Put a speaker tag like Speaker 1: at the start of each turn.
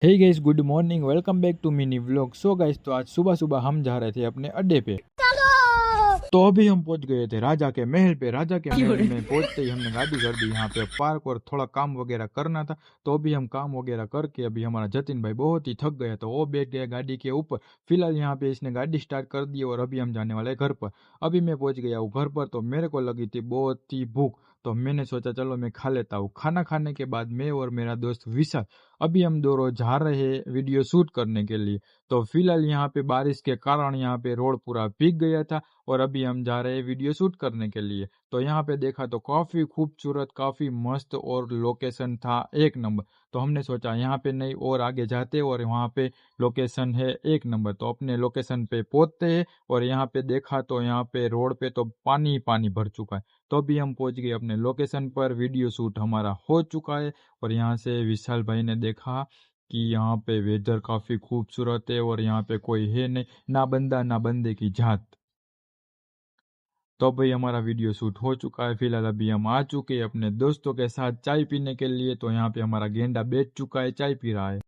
Speaker 1: Hey guys, good morning, welcome back to mini vlog. So guys, तो आज सुबह सुबह हम जा रहे थे अपने अड्डे पे। तो अभी हम पहुंच गए थे राजा के महल पे। राजा के महल में पहुंचते ही हमने गाड़ी कर दी यहाँ पे पार्क, और थोड़ा काम वगैरह करना था। तो अभी हम काम वगैरह करके अभी हमारा जतिन भाई बहुत ही थक गया, तो वो बैठ गया गाड़ी के ऊपर। फिलहाल यहाँ पे इसने गाड़ी स्टार्ट कर दी और अभी हम जाने वाले हैं घर पर। अभी मैं पहुंच गया हूँ घर पर, तो मेरे को लगी थी बहुत ही भूख। तो मैंने सोचा चलो मैं खा लेता हूँ। खाना खाने के बाद मैं और मेरा दोस्त विशाल अभी हम दोनों जा रहे हैं वीडियो शूट करने के लिए। तो फिलहाल यहाँ पे बारिश के कारण यहाँ पे रोड पूरा भीग गया था, और अभी हम जा रहे हैं वीडियो शूट करने के लिए। तो यहाँ पे देखा तो काफी खूबसूरत, काफी मस्त, और लोकेशन था एक नंबर। तो हमने सोचा यहाँ पे नहीं और आगे जाते, और वहाँ पे लोकेशन है एक नंबर। तो अपने लोकेशन पे पहुंचते हैं, और यहाँ पे देखा तो यहाँ पे रोड पे तो पानी ही पानी भर चुका है। तो अभी हम पहुंच गए अपने लोकेशन पर। वीडियो शूट हमारा हो चुका है, और यहाँ से विशाल भाई ने देखा कि यहाँ पे वेदर काफी खूबसूरत है, और यहाँ पे कोई है नहीं, ना बंदा ना बंदे की जात। तो भाई हमारा वीडियो शूट हो चुका है। फिलहाल अभी हम आ चुके हैं अपने दोस्तों के साथ चाय पीने के लिए। तो यहाँ पे हमारा गेंडा बैठ चुका है, चाय पी रहा है।